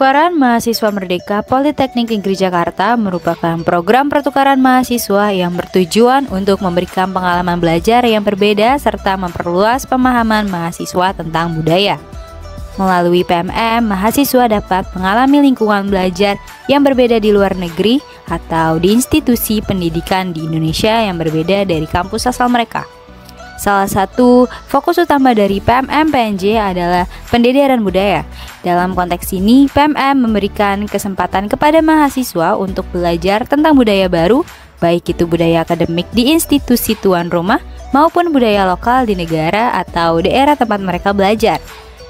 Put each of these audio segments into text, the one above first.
Pertukaran Mahasiswa Merdeka Politeknik Negeri Jakarta merupakan program pertukaran mahasiswa yang bertujuan untuk memberikan pengalaman belajar yang berbeda serta memperluas pemahaman mahasiswa tentang budaya. Melalui PMM, mahasiswa dapat mengalami lingkungan belajar yang berbeda di luar negeri atau di institusi pendidikan di Indonesia yang berbeda dari kampus asal mereka. Salah satu fokus utama dari PMM PNJ adalah pendidikan budaya. Dalam konteks ini, PMM memberikan kesempatan kepada mahasiswa untuk belajar tentang budaya baru, baik itu budaya akademik di institusi tuan rumah maupun budaya lokal di negara atau daerah tempat mereka belajar.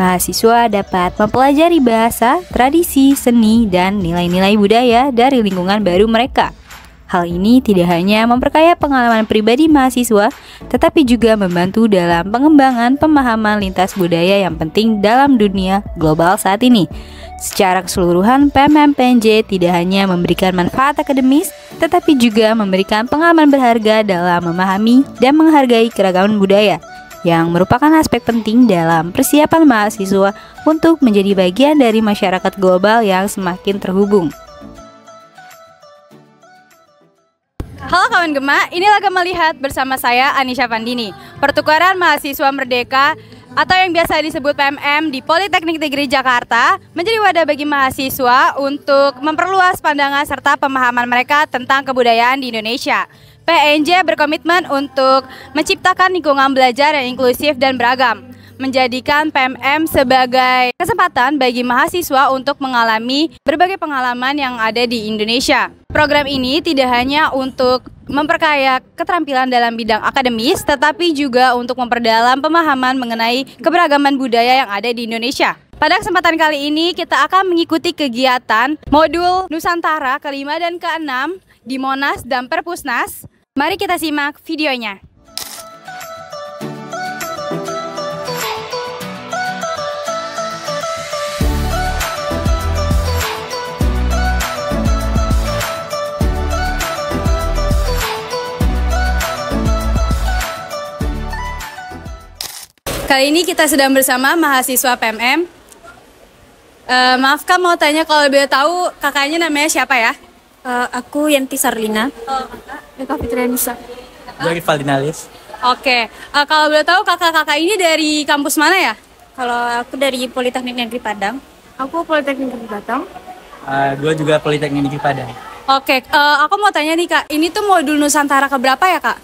Mahasiswa dapat mempelajari bahasa, tradisi, seni, dan nilai-nilai budaya dari lingkungan baru mereka. Hal ini tidak hanya memperkaya pengalaman pribadi mahasiswa, tetapi juga membantu dalam pengembangan pemahaman lintas budaya yang penting dalam dunia global saat ini. Secara keseluruhan, PMM PNJ tidak hanya memberikan manfaat akademis, tetapi juga memberikan pengalaman berharga dalam memahami dan menghargai keragaman budaya, yang merupakan aspek penting dalam persiapan mahasiswa untuk menjadi bagian dari masyarakat global yang semakin terhubung. Halo kawan Gema, inilah Gema Lihat bersama saya Anisha Pandini. Pertukaran Mahasiswa Merdeka atau yang biasa disebut PMM di Politeknik Negeri Jakarta menjadi wadah bagi mahasiswa untuk memperluas pandangan serta pemahaman mereka tentang kebudayaan di Indonesia. PNJ berkomitmen untuk menciptakan lingkungan belajar yang inklusif dan beragam, menjadikan PMM sebagai kesempatan bagi mahasiswa untuk mengalami berbagai pengalaman yang ada di Indonesia. Program ini tidak hanya untuk memperkaya keterampilan dalam bidang akademis, tetapi juga untuk memperdalam pemahaman mengenai keberagaman budaya yang ada di Indonesia. Pada kesempatan kali ini kita akan mengikuti kegiatan modul Nusantara ke-5 dan ke-6 di Monas dan Perpusnas. Mari kita simak videonya. Kali ini kita sedang bersama mahasiswa PMM. Maaf Kak, mau tanya kalau boleh tahu kakaknya namanya siapa ya? Aku Yanti Sarlina. Kakak Fitrianisa. Gue Valdinalis. Oke, kalau boleh tahu kakak-kakak ini dari kampus mana ya? Kalau aku dari Politeknik Negeri Padang. Aku Politeknik Negeri Batam. Gue juga Politeknik Negeri Padang. Oke, aku mau tanya nih Kak, ini tuh modul Nusantara keberapa ya Kak?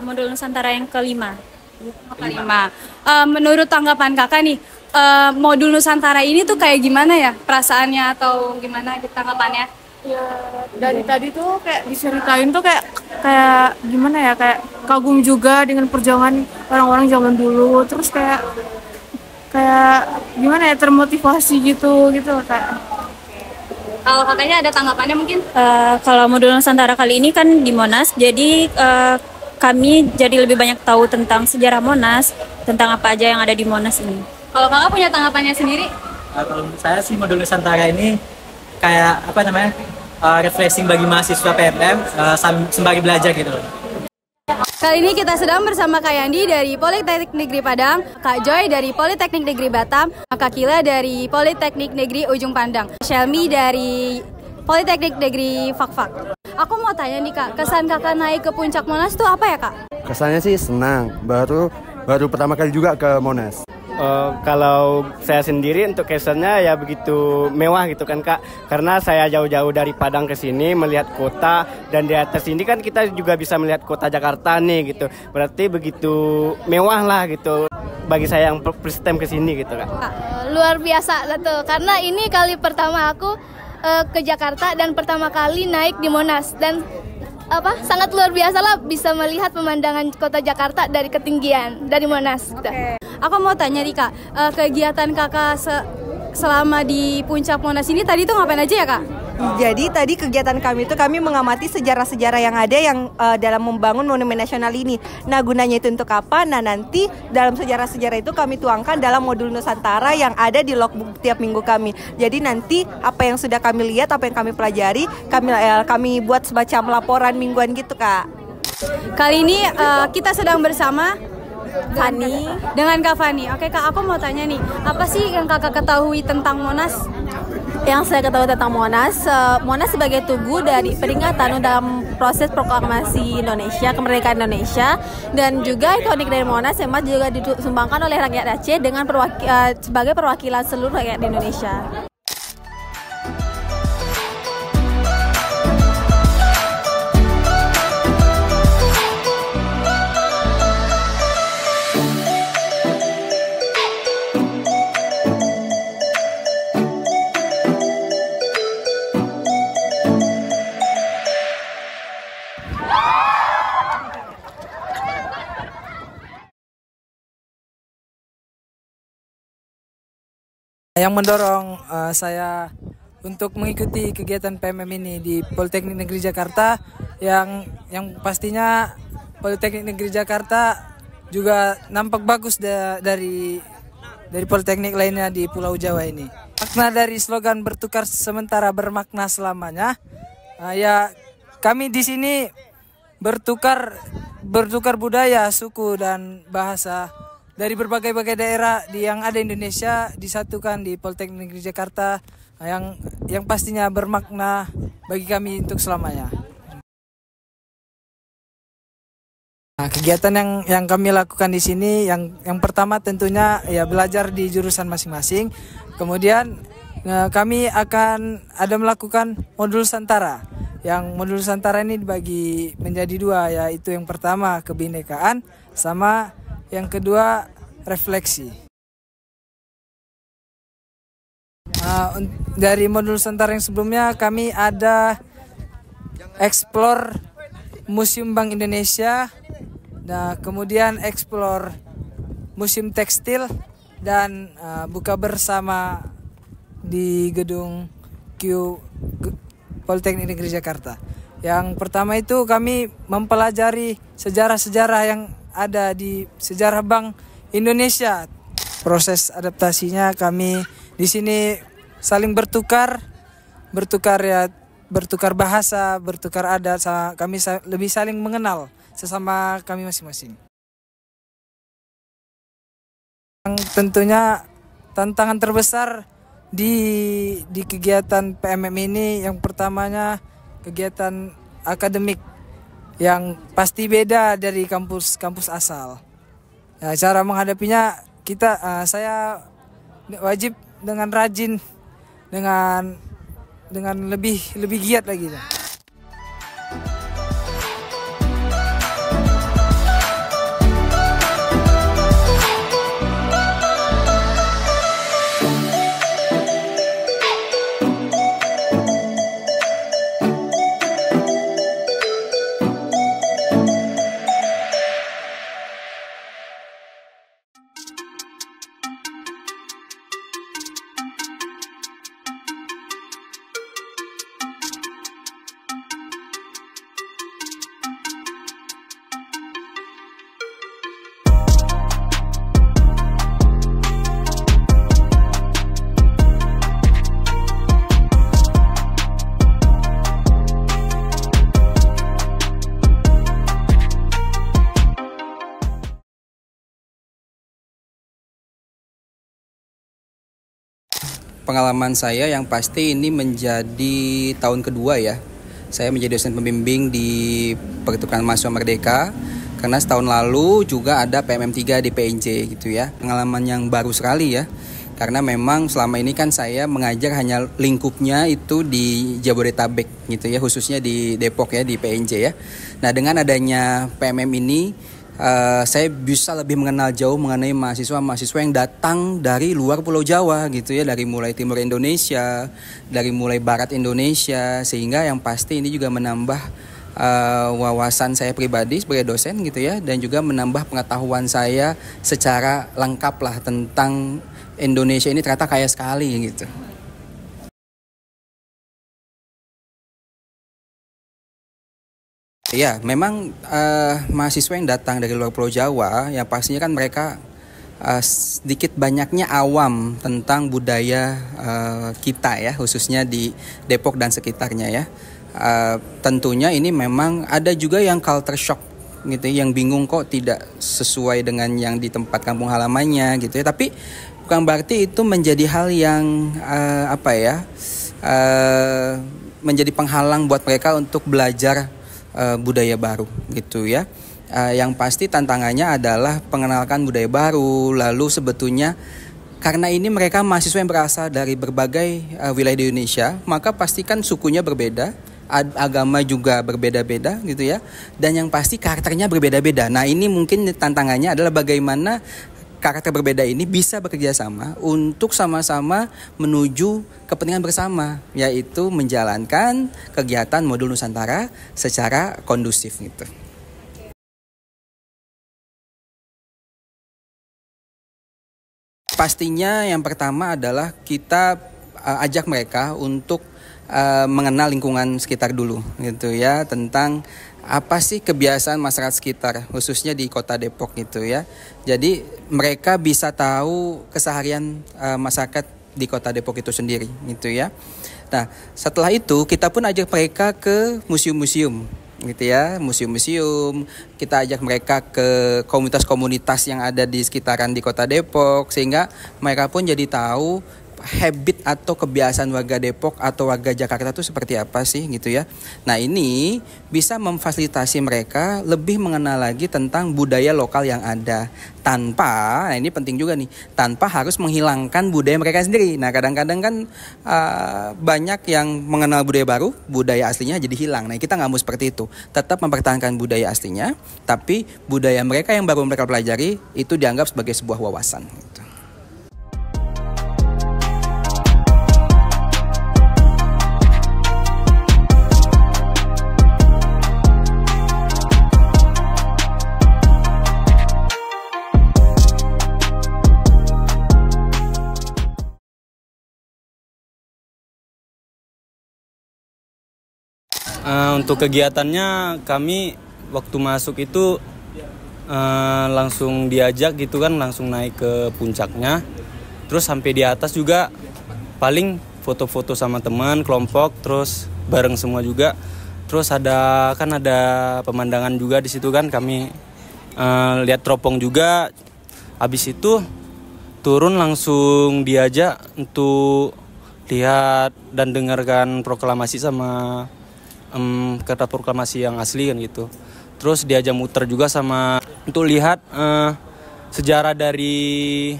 Modul Nusantara yang kelima. Kelima. Menurut tanggapan kakak nih, modul Nusantara ini tuh kayak gimana ya perasaannya atau gimana tanggapannya? Ya dari tadi tuh kayak diceritain tuh kayak gimana ya, kayak kagum juga dengan perjuangan orang-orang zaman dulu, terus kayak gimana ya, termotivasi gitu kayak. Kalau kakaknya ada tanggapannya mungkin? Kalau modul Nusantara kali ini kan di Monas, jadi kami jadi lebih banyak tahu tentang sejarah Monas, tentang apa aja yang ada di Monas ini. Kalau kakak punya tanggapannya sendiri? Kalau menurut saya sih modul Nusantara ini kayak refreshing bagi mahasiswa PMM sembari belajar gitu. Kali ini kita sedang bersama Kak Yandi dari Politeknik Negeri Padang, Kak Joy dari Politeknik Negeri Batam, Kak Kila dari Politeknik Negeri Ujung Pandang, Shelmi dari Politeknik Negeri Fakfak. Aku mau tanya nih Kak, kesan kakak naik ke puncak Monas tuh apa ya Kak? Kesannya sih senang, baru pertama kali juga ke Monas. Kalau saya sendiri untuk kesannya ya begitu mewah gitu kan Kak, karena saya jauh-jauh dari Padang ke sini melihat kota, dan di atas ini kan kita juga bisa melihat kota Jakarta nih gitu. Berarti begitu mewah lah gitu bagi saya yang first time ke sini gitu Kak. Luar biasa tuh, karena ini kali pertama aku ke Jakarta dan pertama kali naik di Monas, dan sangat luar biasa lah bisa melihat pemandangan kota Jakarta dari ketinggian dari Monas. Okay. Aku mau tanya nih Kak, kegiatan kakak selama di puncak Monas ini tadi tuh ngapain aja ya Kak? Jadi tadi kegiatan kami itu kami mengamati sejarah-sejarah yang ada yang dalam membangun monumen nasional ini. Nah gunanya itu untuk apa? Nah nanti dalam sejarah-sejarah itu kami tuangkan dalam modul Nusantara yang ada di logbook tiap minggu kami. Jadi nanti apa yang sudah kami lihat, apa yang kami pelajari, kami buat semacam laporan mingguan gitu Kak. Kali ini kita sedang bersama dengan Kak Fani. Oke Kak, aku mau tanya nih, apa sih yang kakak ketahui tentang Monas? Yang saya ketahui tentang Monas, Monas sebagai tugu dari peringatan dalam proses proklamasi Indonesia, kemerdekaan Indonesia, dan juga ikonik dari Monas memang juga disumbangkan oleh rakyat Aceh dengan sebagai perwakilan seluruh rakyat Indonesia. Yang mendorong saya untuk mengikuti kegiatan PMM ini di Politeknik Negeri Jakarta yang pastinya Politeknik Negeri Jakarta juga nampak bagus dari politeknik lainnya di Pulau Jawa ini. Makna dari slogan bertukar sementara bermakna selamanya, ya kami di sini bertukar budaya, suku dan bahasa dari berbagai daerah yang ada di Indonesia disatukan di Politeknik Negeri Jakarta yang pastinya bermakna bagi kami untuk selamanya. Nah, kegiatan yang kami lakukan di sini yang pertama tentunya ya belajar di jurusan masing-masing. Kemudian kami akan ada melakukan modul Santara. Yang modul Santara ini dibagi menjadi dua, yaitu yang pertama kebinekaan sama yang kedua refleksi. Dari modul Santara yang sebelumnya kami ada explore Museum Bank Indonesia, nah kemudian explore Museum Tekstil dan buka bersama di gedung Q Politeknik Negeri Jakarta. Yang pertama itu kami mempelajari sejarah-sejarah yang ada di sejarah Bank Indonesia. Proses adaptasinya kami di sini saling bertukar bahasa, bertukar adat, kami lebih saling mengenal sesama kami masing-masing. Tentunya tantangan terbesar di kegiatan PMM ini yang pertamanya kegiatan akademik yang pasti beda dari kampus asal. Nah, cara menghadapinya saya wajib dengan rajin, dengan lebih giat lagi. Pengalaman saya yang pasti ini menjadi tahun kedua ya. Saya menjadi dosen pembimbing di Pertukaran Mahasiswa Merdeka karena setahun lalu juga ada PMM 3 di PNJ gitu ya. Pengalaman yang baru sekali ya. Karena memang selama ini kan saya mengajar hanya lingkupnya itu di Jabodetabek gitu ya, khususnya di Depok ya, di PNJ ya. Nah, dengan adanya PMM ini saya bisa lebih mengenal jauh mengenai mahasiswa-mahasiswa yang datang dari luar Pulau Jawa gitu ya, dari mulai timur Indonesia, dari mulai barat Indonesia, sehingga yang pasti ini juga menambah wawasan saya pribadi sebagai dosen gitu ya, dan juga menambah pengetahuan saya secara lengkap lah tentang Indonesia ini ternyata kaya sekali gitu. Ya, memang mahasiswa yang datang dari luar Pulau Jawa, ya pastinya kan mereka sedikit banyaknya awam tentang budaya kita ya, khususnya di Depok dan sekitarnya ya. Tentunya ini memang ada juga yang culture shock gitu, yang bingung kok tidak sesuai dengan yang di tempat kampung halamannya gitu ya. Tapi bukan berarti itu menjadi hal yang menjadi penghalang buat mereka untuk belajar budaya baru gitu ya. Yang pasti tantangannya adalah pengenalkan budaya baru. Lalu sebetulnya karena ini mereka mahasiswa yang berasal dari berbagai wilayah di Indonesia, maka pastikan sukunya berbeda, agama juga berbeda-beda gitu ya. Dan yang pasti karakternya berbeda-beda. Nah, ini mungkin tantangannya adalah bagaimana karakter berbeda ini bisa bekerja sama untuk sama-sama menuju kepentingan bersama, yaitu menjalankan kegiatan modul Nusantara secara kondusif gitu. Pastinya yang pertama adalah kita ajak mereka untuk mengenal lingkungan sekitar dulu gitu ya, tentang apa sih kebiasaan masyarakat sekitar, khususnya di Kota Depok gitu ya. Jadi mereka bisa tahu keseharian masyarakat di Kota Depok itu sendiri gitu ya. Nah, setelah itu kita pun ajak mereka ke museum-museum gitu ya, museum-museum. Kita ajak mereka ke komunitas-komunitas yang ada di sekitaran di Kota Depok, sehingga mereka pun jadi tahu habit atau kebiasaan warga Depok atau warga Jakarta itu seperti apa sih gitu ya. Nah, ini bisa memfasilitasi mereka lebih mengenal lagi tentang budaya lokal yang ada tanpa, nah ini penting juga nih, tanpa harus menghilangkan budaya mereka sendiri. Nah, kadang-kadang kan banyak yang mengenal budaya baru, budaya aslinya jadi hilang. Nah, kita nggak mau seperti itu. Tetap mempertahankan budaya aslinya, tapi budaya mereka yang baru mereka pelajari itu dianggap sebagai sebuah wawasan gitu. Untuk kegiatannya kami waktu masuk itu langsung diajak gitu kan, langsung naik ke puncaknya. Terus sampai di atas juga paling foto-foto sama teman, kelompok, terus bareng semua juga. Terus ada pemandangan juga di situ kan, kami lihat teropong juga. Habis itu turun langsung diajak untuk lihat dan dengarkan proklamasi sama kata proklamasi yang asli kan gitu. Terus diajak muter juga sama untuk lihat sejarah dari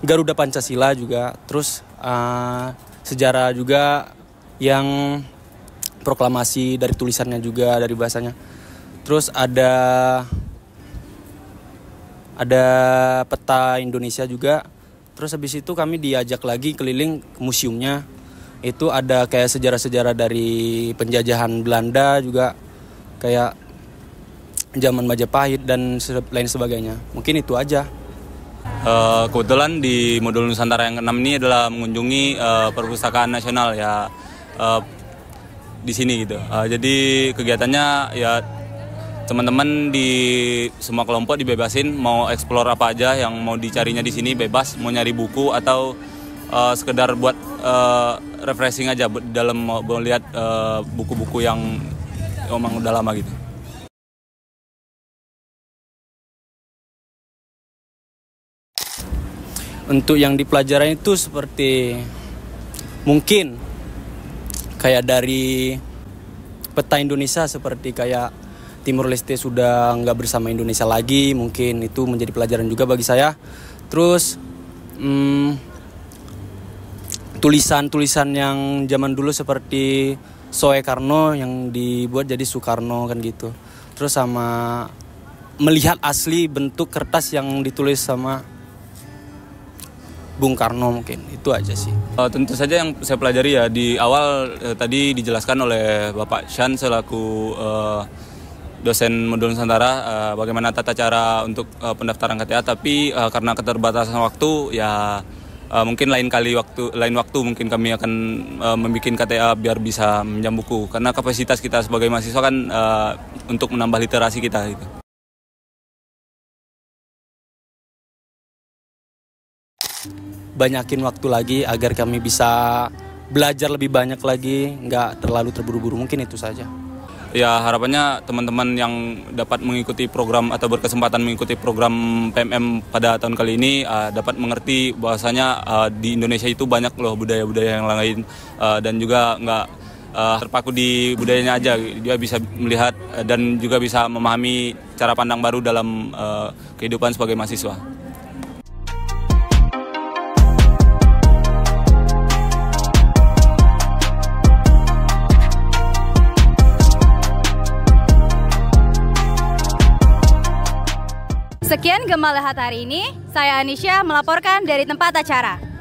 Garuda Pancasila juga. Terus sejarah juga yang proklamasi dari tulisannya juga, dari bahasanya. Terus ada peta Indonesia juga. Terus habis itu kami diajak lagi keliling ke museumnya. Itu ada kayak sejarah-sejarah dari penjajahan Belanda juga, kayak zaman Majapahit dan lain sebagainya. Mungkin itu aja. Kebetulan di modul Nusantara yang ke-6 ini adalah mengunjungi Perpustakaan Nasional ya di sini gitu. Jadi kegiatannya ya teman-teman di semua kelompok dibebasin mau explore apa aja yang mau dicarinya di sini, bebas mau nyari buku atau sekedar buat refreshing aja dalam mau lihat buku-buku yang emang udah lama gitu. Untuk yang dipelajari itu seperti mungkin kayak dari peta Indonesia, seperti kayak Timur Leste sudah nggak bersama Indonesia lagi, mungkin itu menjadi pelajaran juga bagi saya. Terus tulisan-tulisan yang zaman dulu seperti Soekarno yang dibuat jadi Soekarno kan gitu. Terus sama melihat asli bentuk kertas yang ditulis sama Bung Karno, mungkin itu aja sih. Tentu saja yang saya pelajari ya di awal tadi dijelaskan oleh Bapak Shan selaku dosen modul Nusantara bagaimana tata cara untuk pendaftaran KTA, tapi karena keterbatasan waktu ya mungkin lain waktu mungkin kami akan membuat KTA biar bisa minjam buku, karena kapasitas kita sebagai mahasiswa kan untuk menambah literasi kita gitu. Banyakin waktu lagi agar kami bisa belajar lebih banyak lagi, nggak terlalu terburu-buru, mungkin itu saja. ya harapannya teman-teman yang dapat mengikuti program atau berkesempatan mengikuti program PMM pada tahun kali ini dapat mengerti bahwasanya di Indonesia itu banyak loh budaya-budaya yang lain dan juga nggak terpaku di budayanya aja. Dia bisa melihat dan juga bisa memahami cara pandang baru dalam kehidupan sebagai mahasiswa. Sekian Gema Lihat hari ini, saya Anisha melaporkan dari tempat acara.